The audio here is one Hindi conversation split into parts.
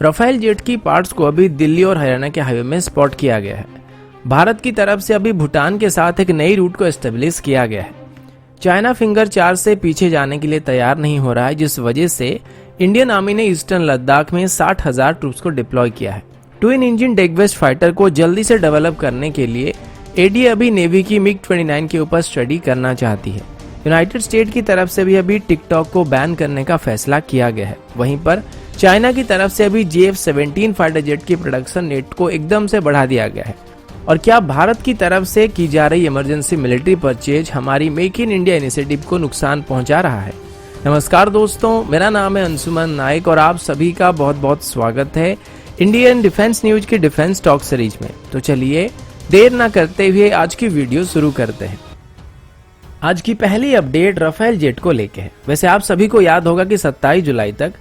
राफेल जेट की पार्ट्स को अभी दिल्ली और हरियाणा के हाईवे में स्पॉट किया गया है। भारत की तरफ से अभी भूटान के साथ एक नई रूट को एस्टेब्लिश किया गया है। चाइना फिंगर 4 से पीछे जाने के लिए तैयार नहीं हो रहा है, जिस वजह से इंडियन आर्मी ने ईस्टर्न लद्दाख में 60,000 ट्रूप्स को डिप्लॉय किया है। ट्विन इंजन डेगवेस्ट फाइटर को जल्दी से डेवलप करने के लिए एडीए अभी नेवी की MiG-29 के ऊपर स्टडी करना चाहती है। यूनाइटेड स्टेट की तरफ से भी अभी टिकटॉक को बैन करने का फैसला किया गया है। वहीं पर चाइना की तरफ से अभी JF-17 फाइटर जेट की प्रोडक्शन रेट को एकदम से बढ़ा दिया गया है। और क्या भारत की तरफ से की जा रही इमरजेंसी मिलिट्री परचेज हमारी मेक इन इंडिया इनिशिएटिव को नुकसान पहुंचा रहा है? नमस्कार दोस्तों, मेरा नाम है अंशुमन नायक और आप सभी का बहुत बहुत स्वागत है इंडियन डिफेंस न्यूज की डिफेंस टॉक सीरीज में। तो चलिए देर ना करते हुए आज की वीडियो शुरू करते हैं। आज की पहली अपडेट राफेल जेट को लेके है। वैसे आप सभी को याद होगा कि 27 जुलाई तक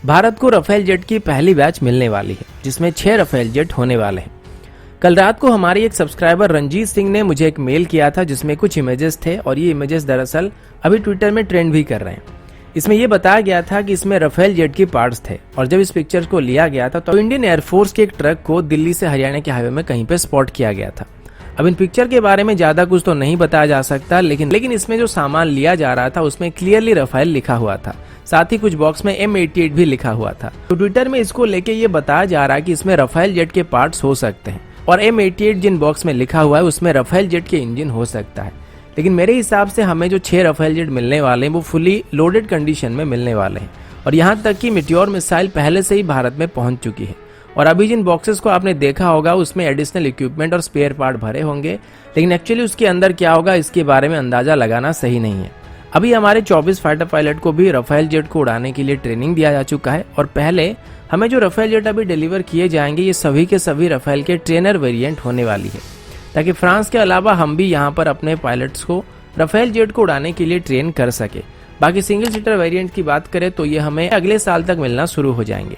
भारत को राफेल जेट की पहली बैच मिलने वाली है, जिसमें 6 राफेल जेट होने वाले हैं। कल रात को हमारी एक सब्सक्राइबर रंजीत सिंह ने मुझे एक मेल किया था, जिसमें कुछ इमेजेस थे और ये इमेजेस दरअसल अभी ट्विटर में ट्रेंड भी कर रहे हैं। इसमें यह बताया गया था कि इसमें राफेल जेट की पार्ट्स थे और जब इस पिक्चर को लिया गया था तो इंडियन एयरफोर्स के एक ट्रक को दिल्ली से हरियाणा के हाईवे में कहीं पे स्पॉट किया गया था। अब इन पिक्चर के बारे में ज्यादा कुछ तो नहीं बताया जा सकता, लेकिन इसमें जो सामान लिया जा रहा था उसमें क्लियरली राफेल लिखा हुआ था। साथ ही कुछ बॉक्स में M88 भी लिखा हुआ था। तो ट्विटर में इसको लेके ये बताया जा रहा है कि इसमें राफेल जेट के पार्ट्स हो सकते हैं और M88 जिन बॉक्स में लिखा हुआ है उसमें राफेल जेट के इंजन हो सकता है। लेकिन मेरे हिसाब से हमें जो 6 राफेल जेट मिलने वाले हैं वो फुली लोडेड कंडीशन में मिलने वाले हैं और यहाँ तक कि मीटियोर मिसाइल पहले से ही भारत में पहुंच चुकी है। और अभी जिन बॉक्सेस को आपने देखा होगा उसमें एडिशनल इक्विपमेंट और स्पेयर पार्ट भरे होंगे, लेकिन एक्चुअली उसके अंदर क्या होगा इसके बारे में अंदाजा लगाना सही नहीं है। अभी हमारे 24 फाइटर पायलट को भी राफेल जेट को उड़ाने के लिए ट्रेनिंग दिया जा चुका है और पहले हमें जो राफेल जेट अभी डिलीवर किए जाएंगे ये सभी के सभी राफेल के ट्रेनर वेरिएंट होने वाली है, ताकि फ्रांस के अलावा हम भी यहाँ पर अपने पायलट्स को राफेल जेट को उड़ाने के लिए ट्रेन कर सके। बाकी सिंगल सीटर वेरिएंट की बात करें तो ये हमें अगले साल तक मिलना शुरू हो जाएंगे।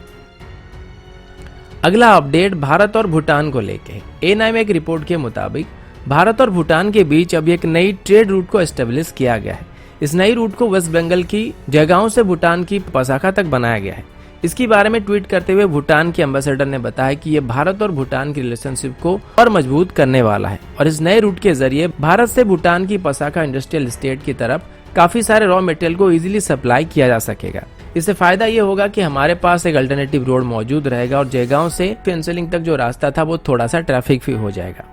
अगला अपडेट भारत और भूटान को लेके है। A9 एक रिपोर्ट के मुताबिक भारत और भूटान के बीच अब एक नई ट्रेड रूट को एस्टेब्लिश किया गया है। इस नई रूट को वेस्ट बंगाल की जगहों से भूटान की पसाखा तक बनाया गया है। इसके बारे में ट्वीट करते हुए भूटान के एम्बेसडर ने बताया कि यह भारत और भूटान की रिलेशनशिप को और मजबूत करने वाला है और इस नए रूट के जरिए भारत से भूटान की पसाखा इंडस्ट्रियल एस्टेट की तरफ काफी सारे रॉ मटेरियल को इजीली सप्लाई किया जा सकेगा। इससे फायदा ये होगा कि हमारे पास एक अल्टरनेटिव रोड मौजूद रहेगा और जयगांव से फेंसलिंग तक जो रास्ता था वो थोड़ा सा ट्रैफिक फ्री हो जाएगा।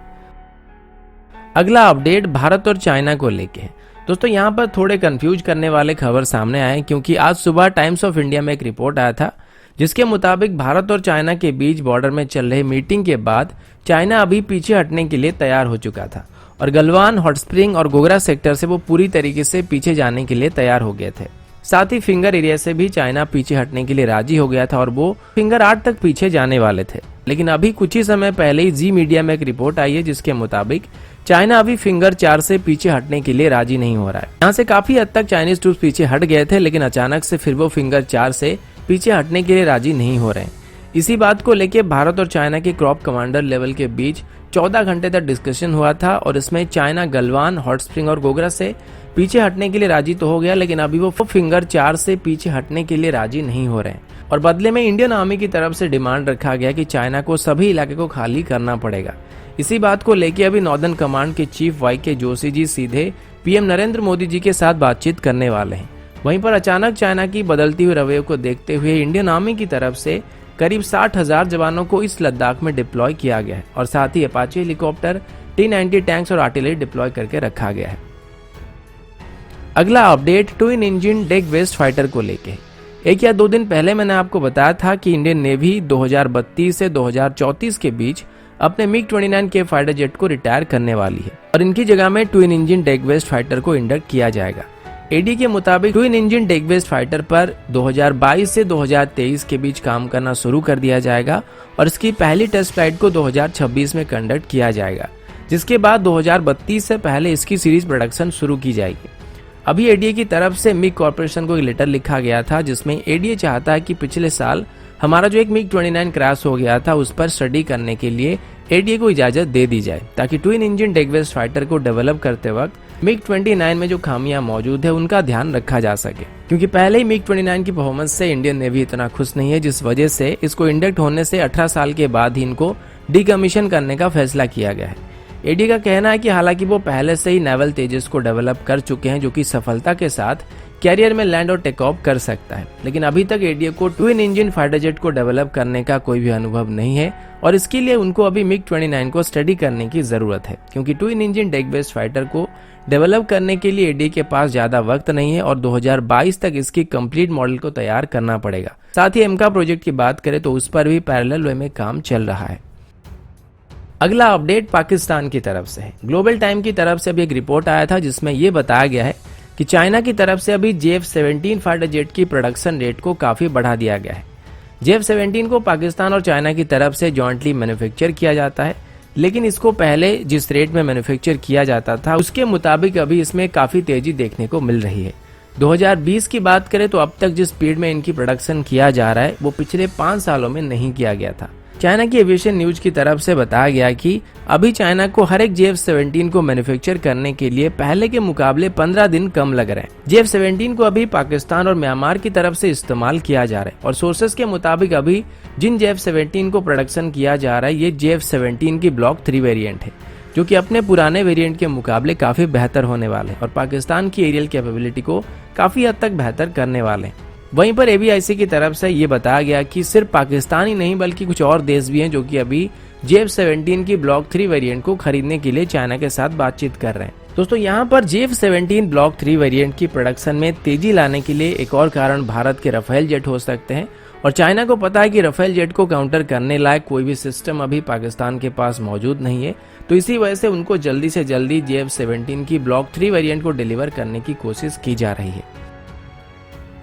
अगला अपडेट भारत और चाइना को लेके है। दोस्तों यहाँ पर थोड़े कंफ्यूज करने वाले खबर सामने आए, क्योंकि आज सुबह टाइम्स ऑफ इंडिया में एक रिपोर्ट आया था जिसके मुताबिक भारत और चाइना के बीच बॉर्डर में चल रही मीटिंग के बाद चाइना अभी पीछे हटने के लिए तैयार हो चुका था और गलवान, हॉट स्प्रिंग और गोगरा सेक्टर से वो पूरी तरीके से पीछे जाने के लिए तैयार हो गए थे। साथ ही फिंगर एरिया से भी चाइना पीछे हटने के लिए राजी हो गया था और वो फिंगर 8 तक पीछे जाने वाले थे। लेकिन अभी कुछ ही समय पहले ही जी मीडिया में एक रिपोर्ट आई है जिसके मुताबिक चाइना अभी फिंगर 4 से पीछे हटने के लिए राजी नहीं हो रहा है। यहाँ से काफी हद तक चाइनीज ट्रूप्स पीछे हट गए थे, लेकिन अचानक से फिर वो फिंगर 4 से पीछे हटने के लिए राजी नहीं हो रहे हैं। इसी बात को लेकर भारत और चाइना के क्रॉप कमांडर लेवल के बीच 14 घंटे तक डिस्कशन हुआ था और इसमें चाइना गलवान, हॉट स्प्रिंग और गोगरा से पीछे हटने के लिए राजी तो हो गया, लेकिन अभी वो फिंगर 4 से पीछे हटने के लिए राजी नहीं हो रहे हैं। और बदले में इंडियन आर्मी की तरफ से डिमांड रखा गया कि चाइना को सभी इलाके को खाली करना पड़ेगा। इसी बात को लेकर अभी नॉर्दर्न कमांड के चीफ YK जोशी जी सीधे PM नरेंद्र मोदी जी के साथ बातचीत करने वाले हैं। वहीं पर अचानक चाइना की बदलती हुई रवैये को देखते हुए इंडियन आर्मी की तरफ से करीब 60,000 जवानों को इस लद्दाख में डिप्लॉय किया गया है और साथ ही अपाचे हेलीकॉप्टर, T-90 टैंक्स और आर्टिलरी डिप्लॉय करके रखा गया है। अगला अपडेट ट्विन इंजन डेगवेस्ट फाइटर को लेके। 1 या 2 दिन पहले मैंने आपको बताया था कि इंडियन नेवी 2032 से 2034 के बीच अपने MiG-29 के फाइटर जेट को रिटायर करने वाली है और इनकी जगह में ट्विन इंजन डेगवेस्ट फाइटर को इंडक्ट किया जाएगा। एडी के मुताबिक ट्विन इंजन डेगवेस्ट फाइटर पर 2022 से 2023 के बीच काम करना शुरू कर दिया जाएगा और इसकी पहली टेस्ट फ्लाइट को 2026 में कंडक्ट किया जाएगा, जिसके बाद 2032 से पहले इसकी सीरीज प्रोडक्शन शुरू की जाएगी। अभी एडीए की तरफ से MiG कॉर्पोरेशन को एक लेटर लिखा गया था जिसमें एडीए चाहता है कि पिछले साल हमारा जो एक MiG-29 क्रैश हो गया था उस पर स्टडी करने के लिए एडीए को इजाजत दे दी जाए, ताकि ट्विन इंजन डेगवेस्ट फाइटर को डेवलप करते वक्त MiG-29 में जो खामियां मौजूद है उनका ध्यान रखा जा सके। क्योंकि पहले ही MiG-29 की परफॉर्मेंस से इंडियन नेवी इतना खुश नहीं है, जिस वजह से इसको इंडक्ट होने से 18 साल के बाद ही इनको डीकमीशन करने का फैसला किया गया है। एडीए का कहना है कि हालांकि वो पहले से ही नेवल तेजस को डेवलप कर चुके हैं, जो कि सफलता के साथ कैरियर में लैंड और टेक ऑफ कर सकता है, लेकिन अभी तक एडीए को ट्विन इंजन फाइटर जेट को डेवलप करने का कोई भी अनुभव नहीं है और इसके लिए उनको अभी MiG-29 को स्टडी करने की जरूरत है, क्योंकि twin engine deck based fighter को डेवलप करने के लिए एडीए के पास ज्यादा वक्त नहीं है और 2022 तक इसकी कंप्लीट मॉडल को तैयार करना पड़ेगा। साथ ही एमका प्रोजेक्ट की बात करें तो उस पर भी पैरेलल वे में काम चल रहा है। अगला अपडेट पाकिस्तान की तरफ से है। ग्लोबल टाइम की तरफ से अभी एक रिपोर्ट आया था जिसमें यह बताया गया है कि चाइना की तरफ से अभी JF-17 फाइटर जेट की प्रोडक्शन रेट को काफी बढ़ा दिया गया है। JF-17 को पाकिस्तान और चाइना की तरफ से जॉइंटली मैन्युफैक्चर किया जाता है, लेकिन इसको पहले जिस रेट में मैन्युफैक्चर किया जाता था उसके मुताबिक अभी इसमें काफी तेजी देखने को मिल रही है। 2020 की बात करें तो अब तक जिस स्पीड में इनकी प्रोडक्शन किया जा रहा है वो पिछले 5 सालों में नहीं किया गया था। चाइना की एविएशन न्यूज की तरफ से बताया गया कि अभी चाइना को हर एक JF-17 को मैन्युफैक्चर करने के लिए पहले के मुकाबले 15 दिन कम लग रहे हैं। JF-17 को अभी पाकिस्तान और म्यांमार की तरफ से इस्तेमाल किया जा रहा है और सोर्सेस के मुताबिक अभी जिन JF-17 को प्रोडक्शन किया जा रहा है ये JF-17 की ब्लॉक 3 वेरिएंट है, जो कि अपने पुराने वेरिएंट के मुकाबले काफी बेहतर होने वाले हैं और पाकिस्तान की एरियल कैपेबिलिटी को काफी हद तक बेहतर करने वाले हैं। वहीं पर ABIC की तरफ से ये बताया गया कि सिर्फ पाकिस्तान ही नहीं बल्कि कुछ और देश भी हैं जो कि अभी JF-17 की ब्लॉक 3 वेरिएंट को खरीदने के लिए चाइना के साथ बातचीत कर रहे हैं। दोस्तों यहाँ पर JF-17 ब्लॉक 3 वेरिएंट की प्रोडक्शन में तेजी लाने के लिए एक और कारण भारत के राफेल जेट हो सकते हैं और चाइना को पता है कि राफेल जेट को काउंटर करने लायक कोई भी सिस्टम अभी पाकिस्तान के पास मौजूद नहीं है, तो इसी वजह से उनको जल्दी से जल्दी JF-17 की ब्लॉक 3 वेरिएंट को डिलीवर करने की कोशिश की जा रही है।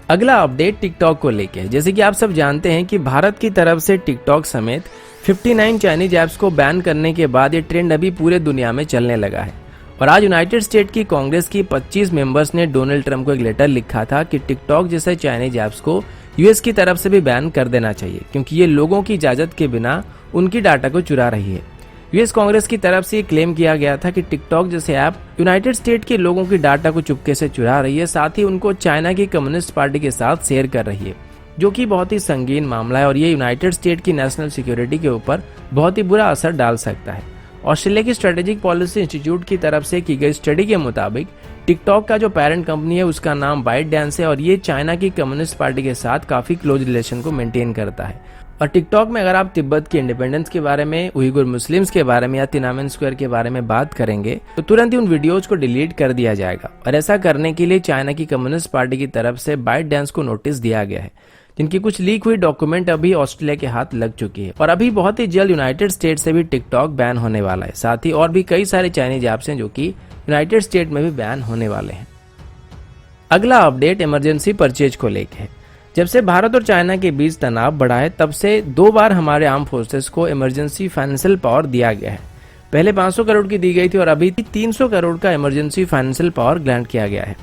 अगला अपडेट टिकटॉक को लेके है। जैसे कि आप सब जानते हैं कि भारत की तरफ से टिकटॉक समेत 59 चाइनीज ऐप्स को बैन करने के बाद ये ट्रेंड अभी पूरे दुनिया में चलने लगा है और आज यूनाइटेड स्टेट की कांग्रेस की 25 मेंबर्स ने डोनाल्ड ट्रंप को एक लेटर लिखा था कि टिकटॉक जैसे चाइनीज ऐप्स को यूएस की तरफ से भी बैन कर देना चाहिए, क्योंकि ये लोगों की इजाजत के बिना उनकी डाटा को चुरा रही है। यूएस कांग्रेस की तरफ से क्लेम किया गया था कि टिकटॉक जैसे ऐप यूनाइटेड स्टेट के लोगों की डाटा को चुपके से चुरा रही है, साथ ही उनको चाइना की कम्युनिस्ट पार्टी के साथ शेयर कर रही है, जो कि बहुत ही संगीन मामला है और ये यूनाइटेड स्टेट की नेशनल सिक्योरिटी के ऊपर बहुत ही बुरा असर डाल सकता है। ऑस्ट्रेलिया की स्ट्रेटेजिक पॉलिसी इंस्टीट्यूट की तरफ से की गई स्टडी के मुताबिक टिकटॉक का जो पेरेंट कंपनी है उसका नाम ByteDance है और ये चाइना की कम्युनिस्ट पार्टी के साथ काफी क्लोज रिलेशन को मेंटेन करता है। और टिकटॉक में अगर आप तिब्बत की इंडिपेंडेंस के बारे में, उइगुर मुस्लिम्स के बारे में या तिनानमेन स्क्वायर के बारे में बात करेंगे तो तुरंत ही उन वीडियोज को डिलीट कर दिया जाएगा और ऐसा करने के लिए चाइना की कम्युनिस्ट पार्टी की तरफ से ByteDance को नोटिस दिया गया है, जिनकी कुछ लीक हुई डॉक्यूमेंट अभी ऑस्ट्रेलिया के हाथ लग चुकी है और अभी बहुत ही जल्द यूनाइटेड स्टेट से भी टिकटॉक बैन होने वाला है। साथ ही और भी कई सारे चाइनीज ऐप्स हैं जो कि यूनाइटेड स्टेट में भी बैन होने वाले हैं। अगला अपडेट इमरजेंसी परचेज को लेकर है। जब से भारत और चाइना के बीच तनाव बढ़ा है तब से 2 बार हमारे आर्म फोर्सेस को इमरजेंसी फाइनेंशियल पावर दिया गया है। पहले 500 करोड़ की दी गई थी और अभी 300 करोड़ का इमरजेंसी फाइनेंशियल पावर ग्रांट किया गया है,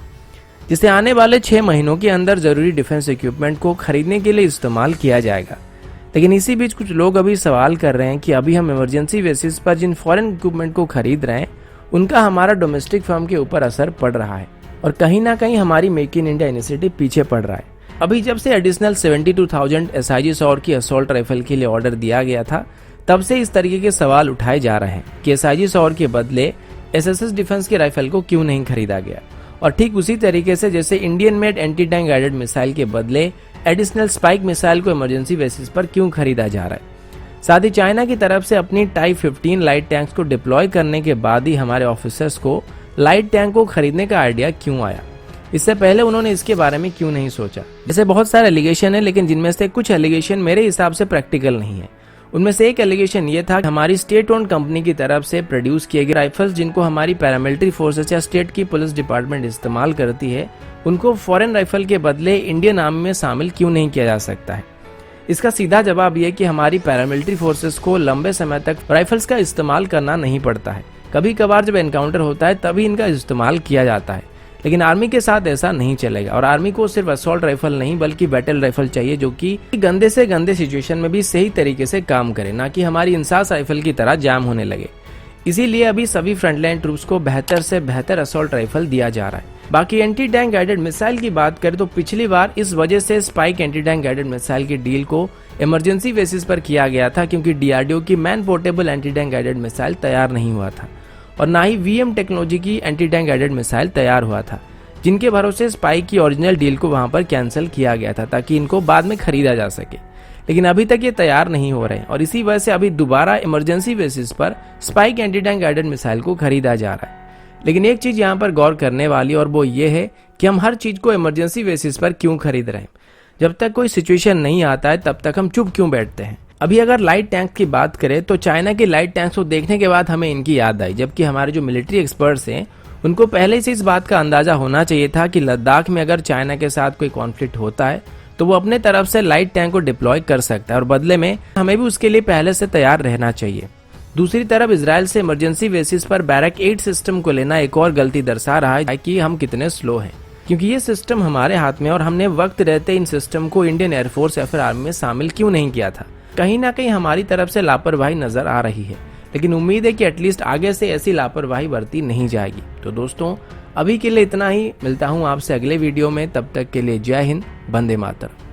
जिसे आने वाले 6 महीनों के अंदर जरूरी डिफेंस इक्विपमेंट को खरीदने के लिए इस्तेमाल किया जाएगा। लेकिन इसी बीच कुछ लोग अभी सवाल कर रहे हैं कि अभी हम इमरजेंसी बेसिस पर जिन फॉरेन इक्विपमेंट को खरीद रहे हैं उनका हमारा डोमेस्टिक फर्म के ऊपर असर पड़ रहा है और कहीं ना कहीं हमारी मेक इन इंडिया इनिशिएटिव पीछे पड़ रहा है। अभी जब से एडिशनल 72,000 SIG सौर की असॉल्ट राइफल के लिए ऑर्डर दिया गया था तब से इस तरीके के सवाल उठाए जा रहे हैं कि SIG सौर के बदले SSS डिफेंस की राइफल को क्यों नहीं खरीदा गया। और ठीक उसी तरीके से जैसे Indian made anti tank guided missile के बदले एडिशनल स्पाइक मिसाइल को इमरजेंसी बेसिस पर क्यों खरीदा जा रहा है। साथ ही चाइना की तरफ से अपनी टाइप 15 लाइट टैंक्स को डिप्लॉय करने के बाद ही हमारे ऑफिसर्स को लाइट टैंक को खरीदने का आइडिया क्यों आया, इससे पहले उन्होंने इसके बारे में क्यों नहीं सोचा। जैसे बहुत सारे एलिगेशन है, लेकिन जिनमें से कुछ एलिगेशन मेरे हिसाब से प्रैक्टिकल नहीं है। उनमें से एक एलिगेशन ये था कि हमारी स्टेट ओन्ड कंपनी की तरफ से प्रोड्यूस किए गए राइफल्स जिनको हमारी पैरामिलिट्री फोर्सेस या स्टेट की पुलिस डिपार्टमेंट इस्तेमाल करती है उनको फॉरेन राइफल के बदले इंडियन आर्मी में शामिल क्यों नहीं किया जा सकता है। इसका सीधा जवाब ये कि हमारी पैरामिलिट्री फोर्सेस को लंबे समय तक राइफल्स का इस्तेमाल करना नहीं पड़ता है। कभी कभार जब एनकाउंटर होता है तभी इनका इस्तेमाल किया जाता है, लेकिन आर्मी के साथ ऐसा नहीं चलेगा और आर्मी को सिर्फ असॉल्ट राइफल नहीं बल्कि बैटल राइफल चाहिए जो कि गंदे से गंदे सिचुएशन में भी सही तरीके से काम करे, ना कि हमारी इंसास राइफल की तरह जाम होने लगे। इसीलिए अभी सभी फ्रंटलाइन ट्रूप्स को बेहतर से बेहतर असॉल्ट राइफल दिया जा रहा है। बाकी एंटी टैंक गाइडेड मिसाइल की बात करें तो पिछली बार इस वजह से spike anti tank guided missile की डील को इमरजेंसी बेसिस पर किया गया था, क्योंकि डीआरडीओ की man portable anti tank guided missile तैयार नहीं हुआ था और ना ही वीएम टेक्नोलॉजी की एंटी टैंक गाइडेड मिसाइल तैयार हुआ था, जिनके भरोसे स्पाइक की ओरिजिनल डील को वहां पर कैंसिल किया गया था ताकि इनको बाद में खरीदा जा सके। लेकिन अभी तक ये तैयार नहीं हो रहे हैं और इसी वजह से अभी दोबारा इमरजेंसी बेसिस पर spike anti tank guided missile को खरीदा जा रहा है। लेकिन एक चीज यहाँ पर गौर करने वाली और वो ये है कि हम हर चीज को इमरजेंसी बेसिस पर क्यों खरीद रहे हैं। जब तक कोई सिचुएशन नहीं आता है तब तक हम चुप क्यों बैठते हैं। अभी अगर लाइट टैंक की बात करें तो चाइना की लाइट टैंक्स को देखने के बाद हमें इनकी याद आई, जबकि हमारे जो मिलिट्री एक्सपर्ट्स हैं उनको पहले से इस बात का अंदाजा होना चाहिए था कि लद्दाख में अगर चाइना के साथ कोई कॉन्फ्लिक्ट होता है तो वो अपने तरफ से लाइट टैंक को डिप्लॉय कर सकता है और बदले में हमें भी उसके लिए पहले से तैयार रहना चाहिए। दूसरी तरफ इजराइल से इमरजेंसी बेसिस पर बैरक 8 सिस्टम को लेना एक और गलती दर्शा रहा है कि हम कितने स्लो हैं, क्योंकि ये सिस्टम हमारे हाथ में और हमने वक्त रहते इन सिस्टम को इंडियन एयरफोर्स या फिर आर्मी में शामिल क्यों नहीं किया था। कहीं ना कहीं हमारी तरफ से लापरवाही नजर आ रही है, लेकिन उम्मीद है कि एटलीस्ट आगे से ऐसी लापरवाही बरती नहीं जाएगी। तो दोस्तों अभी के लिए इतना ही, मिलता हूँ आपसे अगले वीडियो में, तब तक के लिए जय हिंद, वंदे मातरम।